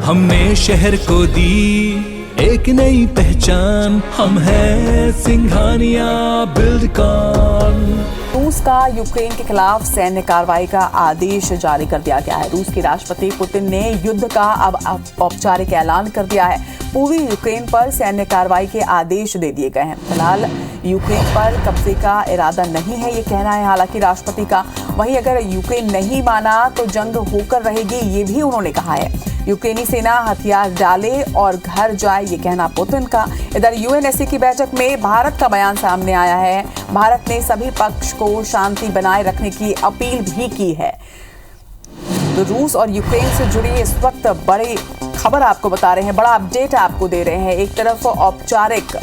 हमने शहर को दी एक नई पहचान, हम हैं सिंघानिया बिल्डकॉन। रूस का यूक्रेन के खिलाफ सैन्य कार्रवाई का आदेश जारी कर दिया गया है। रूस के राष्ट्रपति पुतिन ने युद्ध का अब औपचारिक ऐलान कर दिया है। पूर्वी यूक्रेन पर सैन्य कार्रवाई के आदेश दे दिए गए हैं। फिलहाल यूक्रेन पर कब्जे का इरादा नहीं है, ये कहना है हालांकि राष्ट्रपति का। वहीं अगर यूक्रेन नहीं माना तो जंग होकर रहेगी, ये भी उन्होंने कहा है। यूक्रेनी सेना हथियार डाले और घर जाए, ये कहना पुतिन का। इधर यूएनएससी की बैठक में भारत का बयान सामने आया है। भारत ने सभी पक्ष को शांति बनाए रखने की अपील भी की है। तो रूस और यूक्रेन से जुड़ी इस वक्त बड़ी खबर आपको बता रहे हैं, बड़ा अपडेट आपको दे रहे हैं। एक तरफ औपचारिक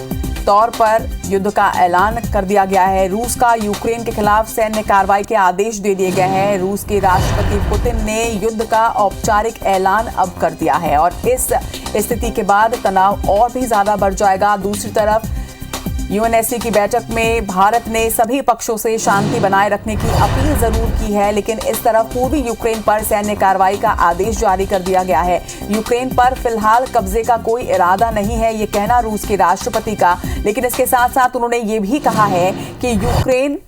तौर पर युद्ध का ऐलान कर दिया गया है। रूस का यूक्रेन के खिलाफ सैन्य कार्रवाई के आदेश दे दिए गए हैं। रूस के राष्ट्रपति पुतिन ने युद्ध का औपचारिक ऐलान अब कर दिया है और इस स्थिति के बाद तनाव और भी ज्यादा बढ़ जाएगा। दूसरी तरफ यूएनएससी की बैठक में भारत ने सभी पक्षों से शांति बनाए रखने की अपील जरूर की है, लेकिन इस तरफ पूर्वी यूक्रेन पर सैन्य कार्रवाई का आदेश जारी कर दिया गया है। यूक्रेन पर फिलहाल कब्जे का कोई इरादा नहीं है, ये कहना रूस के राष्ट्रपति का। लेकिन इसके साथ साथ उन्होंने ये भी कहा है कि यूक्रेन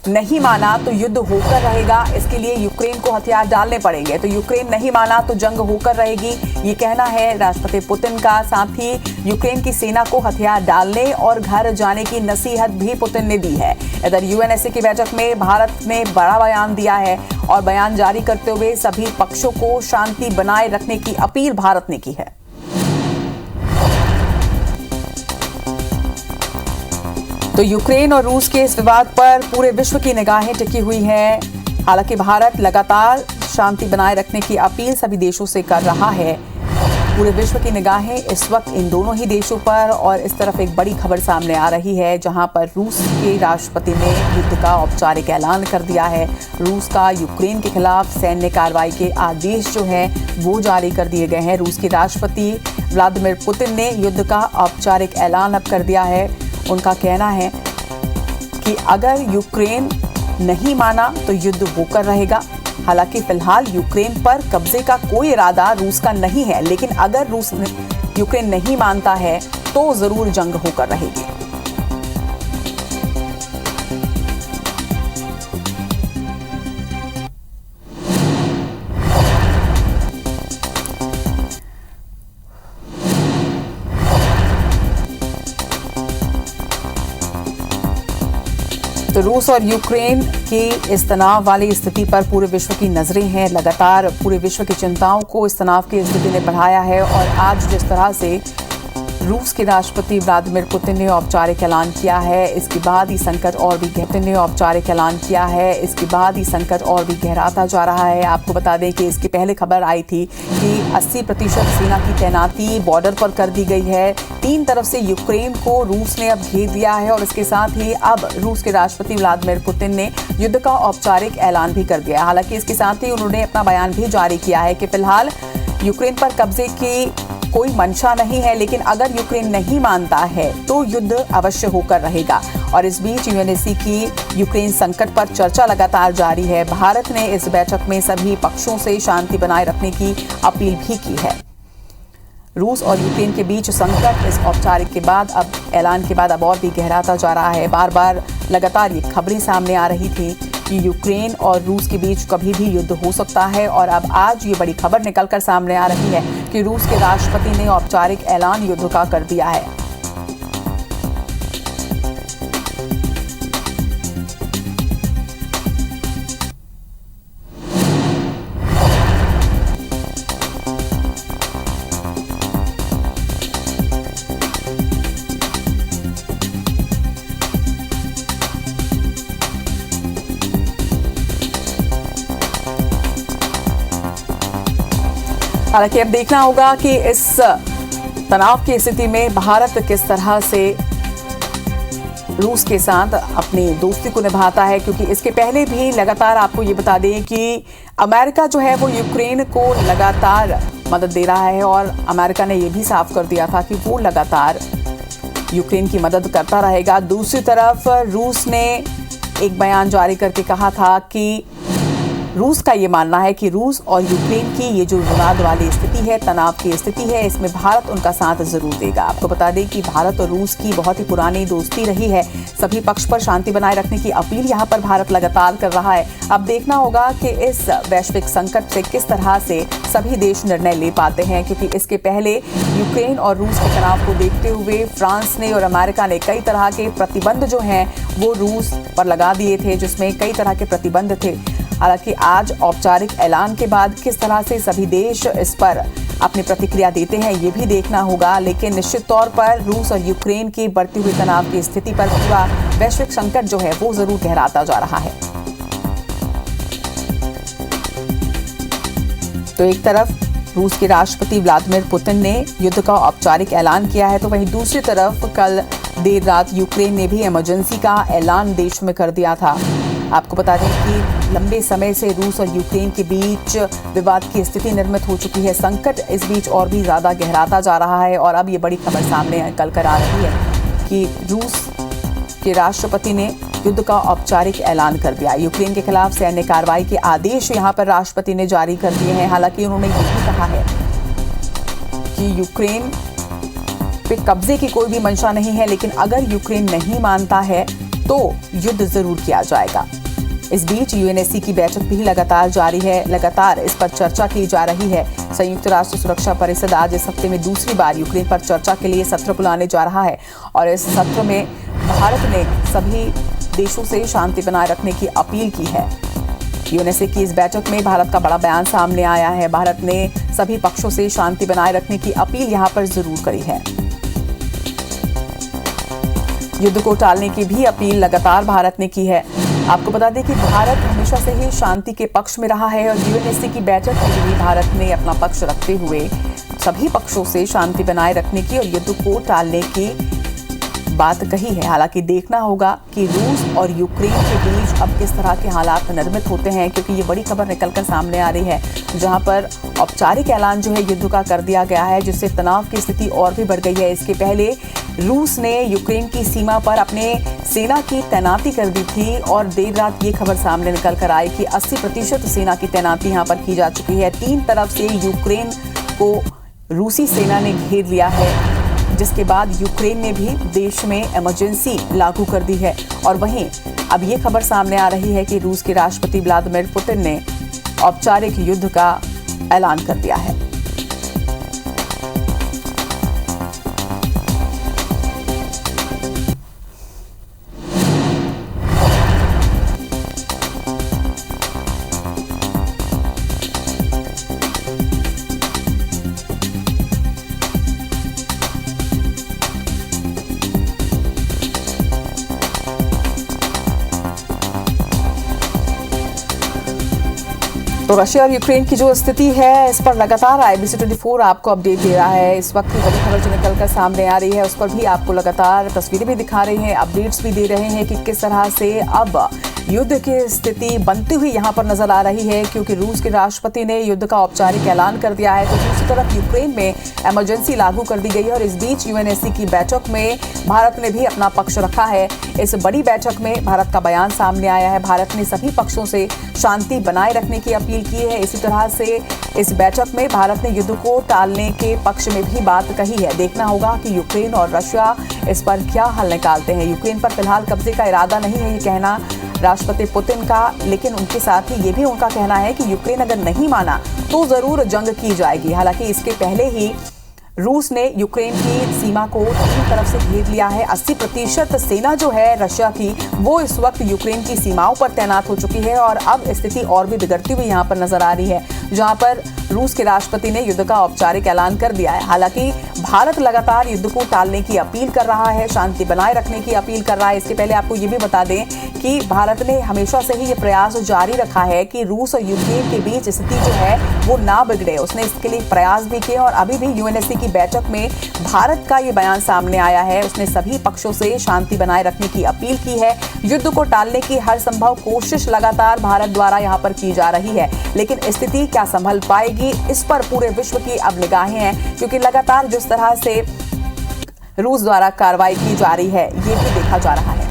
नहीं माना तो युद्ध होकर रहेगा, इसके लिए यूक्रेन को हथियार डालने पड़ेंगे। तो यूक्रेन नहीं माना तो जंग होकर रहेगी, ये कहना है राष्ट्रपति पुतिन का। साथ ही यूक्रेन की सेना को हथियार डालने और घर जाने की नसीहत भी पुतिन ने दी है। इधर यूएनएससी की बैठक में भारत ने बड़ा बयान दिया है और बयान जारी करते हुए सभी पक्षों को शांति बनाए रखने की अपील भारत ने की है। तो यूक्रेन और रूस के इस विवाद पर पूरे विश्व की निगाहें टिकी हुई हैं। हालांकि भारत लगातार शांति बनाए रखने की अपील सभी देशों से कर रहा है। पूरे विश्व की निगाहें इस वक्त इन दोनों ही देशों पर, और इस तरफ एक बड़ी खबर सामने आ रही है जहां पर रूस के राष्ट्रपति ने युद्ध का औपचारिक ऐलान कर दिया है। रूस का यूक्रेन के खिलाफ सैन्य कार्रवाई के आदेश जो है वो जारी कर दिए गए हैं। रूस के राष्ट्रपति व्लादिमीर पुतिन ने युद्ध का औपचारिक ऐलान अब कर दिया है। उनका कहना है कि अगर यूक्रेन नहीं माना तो युद्ध होकर रहेगा। हालांकि फिलहाल यूक्रेन पर कब्जे का कोई इरादा रूस का नहीं है, लेकिन अगर यूक्रेन नहीं मानता है तो जरूर जंग होकर रहेगी। तो रूस और यूक्रेन की इस तनाव वाली स्थिति पर पूरे विश्व की नजरें हैं। लगातार पूरे विश्व की चिंताओं को इस तनाव की स्थिति ने बढ़ाया है और आज जिस तरह से रूस के राष्ट्रपति व्लादिमीर पुतिन ने औपचारिक ऐलान किया है, इसके बाद ही संकट और भी गहराता जा रहा है। आपको बता दें कि इसके पहले खबर आई थी कि 80% सेना की तैनाती बॉर्डर पर कर दी गई है। 3 तरफ से यूक्रेन को रूस ने अब घेर दिया है और इसके साथ ही अब रूस के राष्ट्रपति व्लादिमीर पुतिन ने युद्ध का औपचारिक ऐलान भी कर दिया। हालांकि इसके साथ ही उन्होंने अपना बयान भी जारी किया है कि फिलहाल यूक्रेन पर कब्जे की कोई मंशा नहीं है, लेकिन अगर यूक्रेन नहीं मानता है तो युद्ध अवश्य होकर रहेगा। और इस बीच यूएनएससी की यूक्रेन संकट पर चर्चा लगातार जारी है। भारत ने इस बैठक में सभी पक्षों से शांति बनाए रखने की अपील भी की है। रूस और यूक्रेन के बीच संकट इस औपचारिक के बाद, अब ऐलान के बाद अब और भी गहराता जा रहा है। बार बार लगातार ये खबरें सामने आ रही थी कि यूक्रेन और रूस के बीच कभी भी युद्ध हो सकता है, और अब आज ये बड़ी खबर निकलकर सामने आ रही है कि रूस के राष्ट्रपति ने औपचारिक ऐलान युद्ध का कर दिया है। हालांकि अब देखना होगा कि इस तनाव की स्थिति में भारत किस तरह से रूस के साथ अपनी दोस्ती को निभाता है, क्योंकि इसके पहले भी लगातार आपको ये बता दें कि अमेरिका जो है वो यूक्रेन को लगातार मदद दे रहा है और अमेरिका ने ये भी साफ कर दिया था कि वो लगातार यूक्रेन की मदद करता रहेगा। दूसरी तरफ रूस ने एक बयान जारी करके कहा था कि रूस का ये मानना है कि रूस और यूक्रेन की ये जो विवाद वाली स्थिति है, तनाव की स्थिति है, इसमें भारत उनका साथ जरूर देगा। आपको बता दें कि भारत और रूस की बहुत ही पुरानी दोस्ती रही है। सभी पक्ष पर शांति बनाए रखने की अपील यहाँ पर भारत लगातार कर रहा है। अब देखना होगा कि इस वैश्विक संकट से किस तरह से सभी देश निर्णय ले पाते हैं, क्योंकि इसके पहले यूक्रेन और रूस के तनाव को देखते हुए फ्रांस ने और अमेरिका ने कई तरह के प्रतिबंध जो हैं वो रूस पर लगा दिए थे, जिसमें कई तरह के प्रतिबंध थे। हालांकि आज औपचारिक ऐलान के बाद किस तरह से सभी देश इस पर अपनी प्रतिक्रिया देते हैं ये भी देखना होगा, लेकिन निश्चित तौर पर रूस और यूक्रेन की बढ़ती हुई तनाव की स्थिति पर पूरा वैश्विक संकट जो है वो जरूर गहराता जा रहा है। तो एक तरफ रूस के राष्ट्रपति व्लादिमीर पुतिन ने युद्ध का औपचारिक ऐलान किया है, तो वहीं दूसरी तरफ कल देर रात यूक्रेन ने भी इमरजेंसी का ऐलान देश में कर दिया था। आपको बता दें कि लंबे समय से रूस और यूक्रेन के बीच विवाद की स्थिति निर्मित हो चुकी है। संकट इस बीच और भी ज्यादा गहराता जा रहा है और अब ये बड़ी खबर सामने निकल कर आ रही है कि रूस के राष्ट्रपति ने युद्ध का औपचारिक ऐलान कर दिया। यूक्रेन के खिलाफ सैन्य कार्रवाई के आदेश यहां पर राष्ट्रपति ने जारी कर दिए हैं। हालांकि उन्होंने ये भी कहा है कि यूक्रेन पे कब्जे की कोई भी मंशा नहीं है, लेकिन अगर यूक्रेन नहीं मानता है तो युद्ध जरूर किया जाएगा। इस बीच यूएनएससी की बैठक भी लगातार जारी है, लगातार इस पर चर्चा की जा रही है। संयुक्त राष्ट्र सुरक्षा परिषद आज इस हफ्ते में दूसरी बार यूक्रेन पर चर्चा के लिए सत्र बुलाने जा रहा है और इस सत्र में भारत ने सभी देशों से शांति बनाए रखने की अपील की है। यूएनएससी की इस बैठक में भारत का बड़ा बयान सामने आया है। भारत ने सभी पक्षों से शांति बनाए रखने की अपील यहाँ पर जरूर करी है। युद्ध को टालने की भी अपील लगातार भारत ने की है। आपको बता दें कि भारत हमेशा से ही शांति के पक्ष में रहा है और यूएनएससी की बैठक में भी भारत ने अपना पक्ष रखते हुए सभी पक्षों से शांति बनाए रखने की और युद्ध को टालने की बात कही है। हालांकि देखना होगा कि रूस और यूक्रेन के बीच अब किस तरह के हालात निर्मित होते हैं, क्योंकि ये बड़ी खबर निकलकर सामने आ रही है जहां पर औपचारिक ऐलान जो है युद्ध का कर दिया गया है, जिससे तनाव की स्थिति और भी बढ़ गई है। इसके पहले रूस ने यूक्रेन की सीमा पर अपने सेना की तैनाती कर दी थी और देर रात ये खबर सामने निकल कर आई कि 80% सेना की तैनाती यहाँ पर की जा चुकी है। 3 तरफ से यूक्रेन को रूसी सेना ने घेर लिया है, जिसके बाद यूक्रेन ने भी देश में इमरजेंसी लागू कर दी है। और वहीं अब ये खबर सामने आ रही है कि रूस के राष्ट्रपति व्लादिमीर पुतिन ने औपचारिक युद्ध का ऐलान कर दिया है। तो रशिया और यूक्रेन की जो स्थिति है इस पर लगातार IBC 24 आपको अपडेट दे रहा है। इस वक्त की बड़ी खबर जो निकलकर सामने आ रही है उस पर भी आपको लगातार तस्वीरें भी दिखा रही हैं, अपडेट्स भी दे रहे हैं कि किस तरह से अब युद्ध की स्थिति बनती हुई यहाँ पर नजर आ रही है, क्योंकि रूस के राष्ट्रपति ने युद्ध का औपचारिक ऐलान कर दिया है। तो दूसरी तरफ यूक्रेन में इमरजेंसी लागू कर दी गई है और इस बीच यूएनएससी की बैठक में भारत ने भी अपना पक्ष रखा है। इस बड़ी बैठक में भारत का बयान सामने आया है। भारत ने सभी पक्षों से शांति बनाए रखने की अपील की है। इसी तरह से इस बैठक में भारत ने युद्ध को टालने के पक्ष में भी बात कही है। देखना होगा कि यूक्रेन और रशिया इस पर क्या हल निकालते हैं। यूक्रेन पर फिलहाल कब्जे का इरादा नहीं है, ये कहना राष्ट्रपति पुतिन का, लेकिन उनके साथ ही ये भी उनका कहना है कि यूक्रेन अगर नहीं माना तो जरूर जंग की जाएगी। हालांकि इसके पहले ही रूस ने यूक्रेन की सीमा को 3 तरफ से घेर लिया है। 80% सेना जो है रशिया की वो इस वक्त यूक्रेन की सीमाओं पर तैनात हो चुकी है और अब स्थिति और भी बिगड़ती हुई यहाँ पर नजर आ रही है, जहाँ पर रूस के राष्ट्रपति ने युद्ध का औपचारिक ऐलान कर दिया है। हालांकि भारत लगातार युद्ध को टालने की अपील कर रहा है, शांति बनाए रखने की अपील कर रहा है। इसके पहले आपको ये भी बता दें कि भारत ने हमेशा से ही ये प्रयास जारी रखा है कि रूस और यूक्रेन के बीच स्थिति जो है वो ना बिगड़े। उसने इसके लिए प्रयास भी किए और अभी भी यूएनएससी की बैठक में भारत का ये बयान सामने आया है। उसने सभी पक्षों से शांति बनाए रखने की अपील की है। युद्ध को टालने की हर संभव कोशिश लगातार भारत द्वारा यहाँ पर की जा रही है, लेकिन स्थिति क्या संभल पाएगी इस पर पूरे विश्व की अब निगाहें हैं, क्योंकि लगातार जिस तरह से रूस द्वारा कार्रवाई की जा रही है ये भी देखा जा रहा है।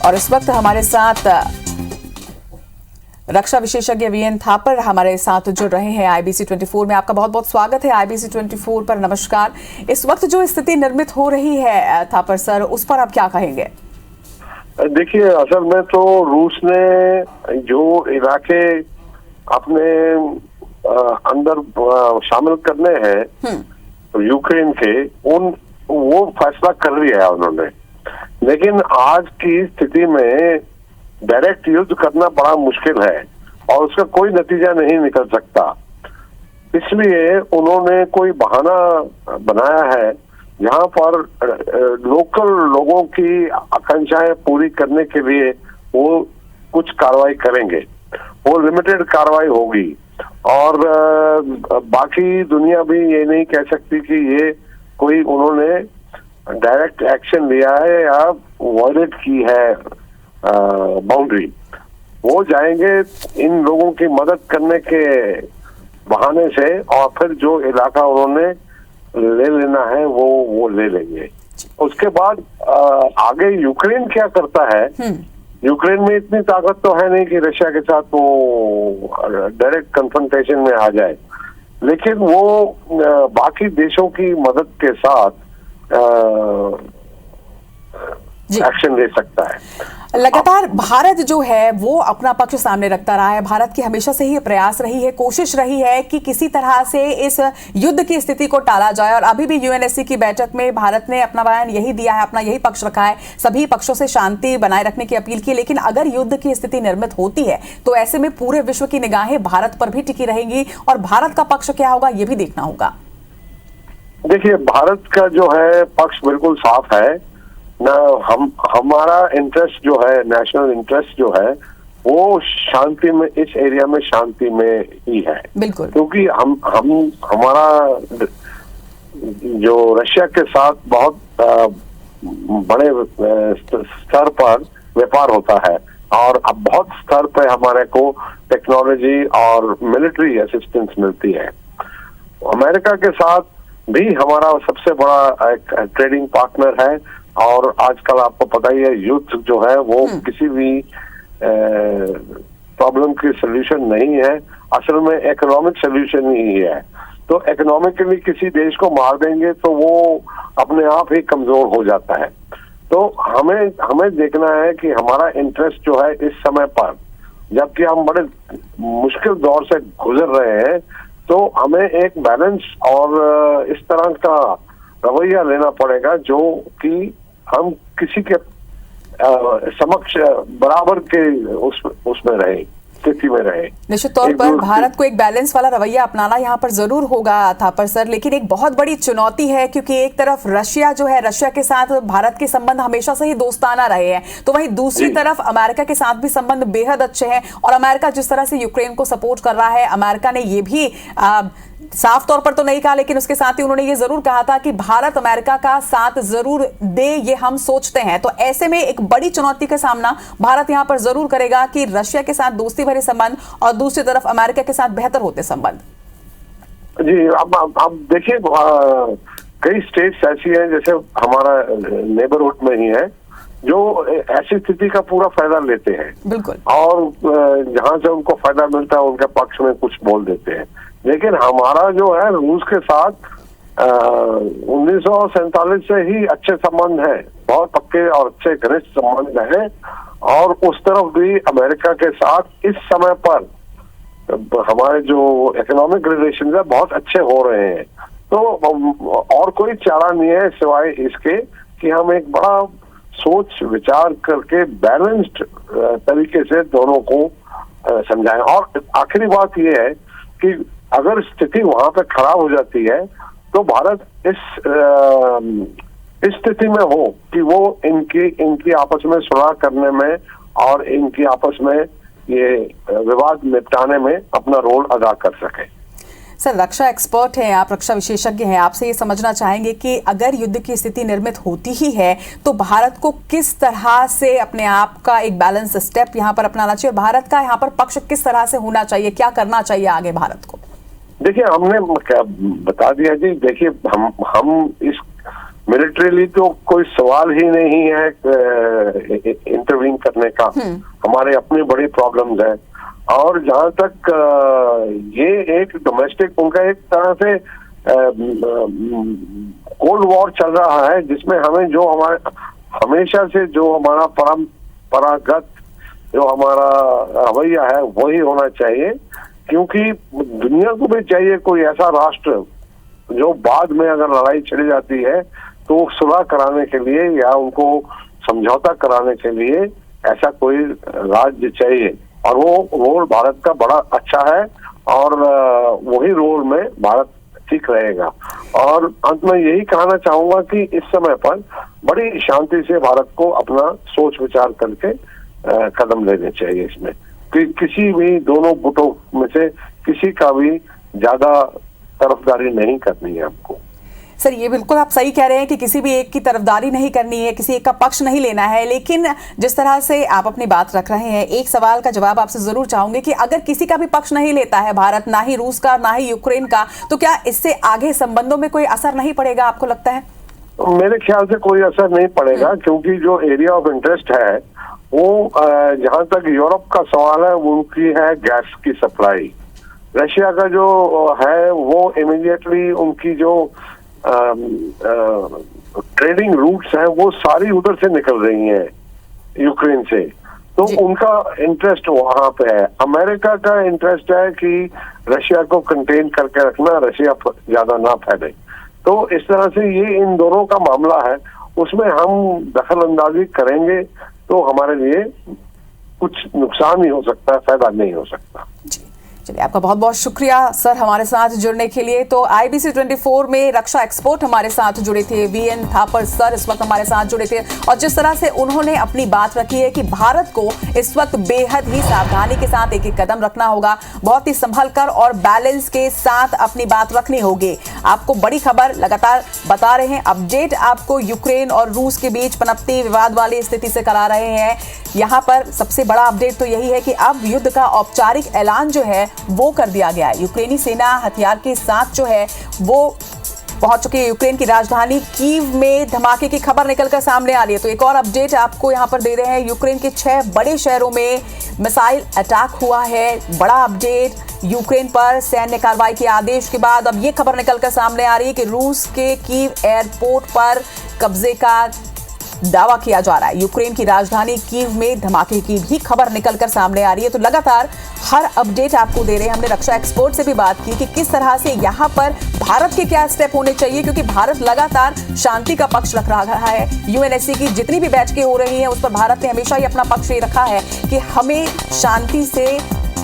और इस वक्त हमारे साथ रक्षा विशेषज्ञ वीएन थापर हमारे साथ जुड़ रहे हैं आईबीसी 24 में। आपका बहुत बहुत स्वागत है आईबीसी 24 पर। नमस्कार। इस वक्त जो स्थिति निर्मित हो रही है थापर सर, उस पर आप क्या कहेंगे? देखिए, असल में तो रूस ने जो इलाके अपने अंदर शामिल करने हैं यूक्रेन के, वो फैसला कर लिया है उन्होंने। लेकिन आज की स्थिति में डायरेक्ट युद्ध करना बड़ा मुश्किल है और उसका कोई नतीजा नहीं निकल सकता। इसलिए उन्होंने कोई बहाना बनाया है जहां पर लोकल लोगों की आकांक्षाएं पूरी करने के लिए वो कुछ कार्रवाई करेंगे। वो लिमिटेड कार्रवाई होगी और बाकी दुनिया भी ये नहीं कह सकती कि ये कोई उन्होंने डायरेक्ट एक्शन लिया है या वॉयलेट की है बाउंड्री। वो जाएंगे इन लोगों की मदद करने के बहाने से और फिर जो इलाका उन्होंने ले लेना है वो ले लेंगे। उसके बाद आगे यूक्रेन क्या करता है। यूक्रेन में इतनी ताकत तो है नहीं कि रशिया के साथ वो डायरेक्ट कन्फ्रंटेशन में आ जाए, लेकिन वो बाकी देशों की मदद के साथ एक्शन ले सकता है। लगातार भारत जो है वो अपना पक्ष सामने रखता रहा है। भारत की हमेशा से ही प्रयास रही है, कोशिश रही है कि किसी तरह से इस युद्ध की स्थिति को टाला जाए और अभी भी यूएनएससी की बैठक में भारत ने अपना बयान यही दिया है, अपना यही पक्ष रखा है, सभी पक्षों से शांति बनाए रखने की अपील की। लेकिन अगर युद्ध की स्थिति निर्मित होती है तो ऐसे में पूरे विश्व की निगाहें भारत पर भी टिकी रहेंगी और भारत का पक्ष क्या होगा ये भी देखना होगा। देखिए, भारत का जो है पक्ष बिल्कुल साफ है ना। हमारा इंटरेस्ट जो है, नेशनल इंटरेस्ट जो है, वो शांति में, इस एरिया में शांति में ही है। बिल्कुल, क्योंकि हमारा जो रशिया के साथ बहुत बड़े स्तर पर व्यापार होता है और अब बहुत स्तर पर हमारे को टेक्नोलॉजी और मिलिट्री असिस्टेंस मिलती है। अमेरिका के साथ भी हमारा सबसे बड़ा एक ट्रेडिंग पार्टनर है और आजकल आपको पता ही है युद्ध जो है वो किसी भी प्रॉब्लम की सलूशन नहीं है, असल में इकोनॉमिक सलूशन ही है। तो इकोनॉमिकली किसी देश को मार देंगे तो वो अपने आप ही कमजोर हो जाता है। तो हमें देखना है कि हमारा इंटरेस्ट जो है इस समय पर, जबकि हम बड़े मुश्किल दौर से गुजर रहे हैं, तो हमें एक बैलेंस और इस तरह का रवैया लेना पड़ेगा जो कि हम किसी के समक्ष बराबर के उसमें रहे, स्थिति में रहे। निश्चित तौर पर भारत को एक बैलेंस वाला रवैया अपनाना यहाँ पर जरूर होगा थापर सर, लेकिन एक बहुत बड़ी चुनौती है क्योंकि एक तरफ रशिया जो है, रशिया के साथ भारत के संबंध हमेशा से ही दोस्ताना रहे हैं, तो वहीं दूसरी तरफ अमेरिका के साथ भी संबंध बेहद अच्छे हैं और अमेरिका जिस तरह से यूक्रेन को सपोर्ट कर रहा है, अमेरिका ने ये भी साफ तौर पर तो नहीं कहा, लेकिन उसके साथ ही उन्होंने ये जरूर कहा था कि भारत अमेरिका का साथ जरूर दे, ये हम सोचते हैं। तो ऐसे में एक बड़ी चुनौती का सामना भारत यहां पर जरूर करेगा कि रशिया के साथ दोस्ती भरे संबंध और दूसरी तरफ अमेरिका के साथ बेहतर होते संबंध। जी, अब देखिए, कई स्टेट्स ऐसी हैं जैसे हमारा नेबरहुड में ही है जो ऐसी स्थिति का पूरा फायदा लेते हैं। बिल्कुल, और जहां से उनको फायदा मिलता है उनके पक्ष में कुछ बोल देते हैं। लेकिन हमारा जो है रूस के साथ 1947 से ही अच्छे संबंध है, बहुत पक्के और अच्छे घनिष्ठ संबंध हैं और उस तरफ भी अमेरिका के साथ इस समय पर हमारे जो इकोनॉमिक रिलेशन है बहुत अच्छे हो रहे हैं। तो और कोई चारा नहीं है सिवाय इसके कि हम एक बड़ा सोच विचार करके बैलेंस्ड तरीके से दोनों को समझाएं। और आखिरी बात यह है कि अगर स्थिति वहां पे खराब हो जाती है तो भारत इस स्थिति में हो कि वो इनकी आपस में सुलह करने में और इनकी आपस में ये विवाद निपटाने में अपना रोल अदा कर सके। सर, रक्षा एक्सपर्ट हैं आप, रक्षा विशेषज्ञ हैं, आपसे ये समझना चाहेंगे कि अगर युद्ध की स्थिति निर्मित होती ही है तो भारत को किस तरह से अपने आप का एक बैलेंस स्टेप यहाँ पर अपनाना चाहिए और भारत का यहाँ पर पक्ष किस तरह से होना चाहिए, क्या करना चाहिए आगे भारत को? देखिए, हमने बता दिया जी। देखिए, हम इस मिलिट्रीली तो कोई सवाल ही नहीं है इंटरवीन करने का। हमारे अपने बड़े प्रॉब्लम्स हैं। और जहां तक ये एक डोमेस्टिक उनका एक तरह से कोल्ड वॉर चल रहा है, जिसमें हमें जो हमारे हमेशा से जो हमारा परंपरागत जो हमारा रवैया है वही होना चाहिए, क्योंकि दुनिया को भी चाहिए कोई ऐसा राष्ट्र जो बाद में अगर लड़ाई छिड़ जाती है तो सुलह कराने के लिए या उनको समझौता कराने के लिए ऐसा कोई राज्य चाहिए। और वो रोल भारत का बड़ा अच्छा है और वही रोल में भारत ठीक रहेगा। और अंत में यही कहना चाहूंगा कि इस समय पर बड़ी शांति से भारत को अपना सोच विचार करके कदम लेने चाहिए इसमें, कि किसी भी दोनों गुटों में से किसी का भी ज्यादा तरफदारी नहीं करनी है आपको। सर, ये बिल्कुल आप सही कह रहे हैं कि किसी भी एक की तरफदारी नहीं करनी है, किसी एक का पक्ष नहीं लेना है। लेकिन जिस तरह से आप अपनी बात रख रहे हैं, एक सवाल का जवाब आपसे जरूर चाहूंगे कि अगर किसी का भी पक्ष नहीं लेता है भारत, ना ही रूस का ना ही यूक्रेन का, तो क्या इससे आगे संबंधों में कोई असर नहीं पड़ेगा, आपको लगता है? मेरे ख्याल से कोई असर नहीं पड़ेगा, क्योंकि जो एरिया ऑफ इंटरेस्ट है वो जहां तक यूरोप का सवाल है उनकी है गैस की सप्लाई। रशिया का जो है वो इमीडिएटली उनकी जो ट्रेडिंग रूट्स हैं वो सारी उधर से निकल रही हैं यूक्रेन से, तो उनका इंटरेस्ट वहां पे है। अमेरिका का इंटरेस्ट है कि रशिया को कंटेन करके रखना, रशिया ज्यादा ना फैले। तो इस तरह से ये इन दोनों का मामला है, उसमें हम दखल अंदाजी करेंगे तो हमारे लिए कुछ नुकसान ही हो सकता है, फायदा नहीं हो सकता। चलिए, आपका बहुत बहुत शुक्रिया सर हमारे साथ जुड़ने के लिए। तो IBC 24 में रक्षा एक्सपर्ट हमारे साथ जुड़े थे VN थापर सर इस वक्त हमारे साथ जुड़े थे, और जिस तरह से उन्होंने अपनी बात रखी है कि भारत को इस वक्त बेहद ही सावधानी के साथ एक एक कदम रखना होगा, बहुत ही संभल कर और बैलेंस के साथ अपनी बात रखनी होगी। आपको बड़ी खबर लगातार बता रहे हैं, अपडेट आपको यूक्रेन और रूस के बीच पनपती विवाद वाली स्थिति से करा रहे हैं। यहाँ पर सबसे बड़ा अपडेट तो यही है कि अब युद्ध का औपचारिक ऐलान जो है वो कर दिया गया है। यूक्रेनी सेना हथियार के साथ जो है वो पहुंच चुकी है। यूक्रेन की राजधानी कीव में धमाके की खबर निकलकर सामने आ रही है। तो एक और अपडेट आपको यहां पर दे रहे हैं, यूक्रेन के 6 बड़े शहरों में मिसाइल अटैक हुआ है। बड़ा अपडेट, यूक्रेन पर सैन्य कार्रवाई के आदेश के बाद अब ये खबर निकलकर सामने आ रही है कि रूस के कीव एयरपोर्ट पर कब्जे का दावा किया जा रहा है। यूक्रेन की राजधानी कीव में धमाके की भी खबर निकलकर सामने आ रही है। तो लगातार हर अपडेट आपको दे रहे हैं। हमने रक्षा एक्सपर्ट से भी बात की कि किस तरह से यहाँ पर भारत के क्या स्टेप होने चाहिए, क्योंकि भारत लगातार शांति का पक्ष रख रहा है। UNSC की जितनी भी बैठकें हो रही हैं उस पर भारत ने हमेशा ही अपना पक्ष ये रखा है कि हमें शांति से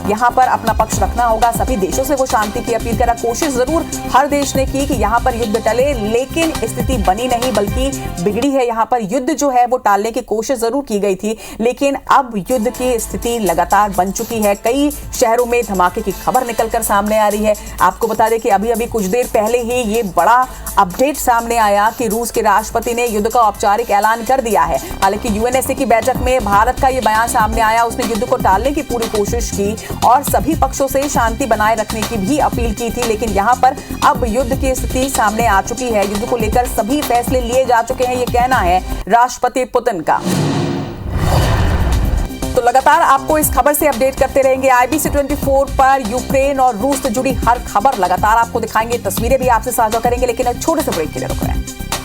यहाँ पर अपना पक्ष रखना होगा। सभी देशों से वो शांति की अपील करा, कोशिश जरूर हर देश ने की कि यहाँ पर युद्ध टले, लेकिन स्थिति बनी नहीं बल्कि बिगड़ी है। यहाँ पर युद्ध जो है वो टालने की कोशिश जरूर की गई थी, लेकिन अब युद्ध की स्थिति लगातार बन चुकी है। कई शहरों में धमाके की खबर निकलकर सामने आ रही है। आपको बता दें कि अभी अभी कुछ देर पहले ही ये बड़ा अपडेट सामने आया कि रूस के राष्ट्रपति ने युद्ध का औपचारिक ऐलान कर दिया है। हालांकि UNSC की बैठक में भारत का ये बयान सामने आया, उसने युद्ध को टालने की पूरी कोशिश की और सभी पक्षों से शांति बनाए रखने की भी अपील की थी। लेकिन यहाँ पर अब युद्ध की स्थिति सामने आ चुकी है। युद्ध को लेकर सभी फैसले लिए जा चुके हैं, ये कहना है राष्ट्रपति पुतिन का। तो लगातार आपको इस खबर से अपडेट करते रहेंगे। IBC 24 पर यूक्रेन और रूस से जुड़ी हर खबर लगातार आपको दिखाएंगे, तस्वीरें भी आपसे साझा करेंगे। लेकिन एक छोटे से ब्रेक के लिए रुक रहे हैं।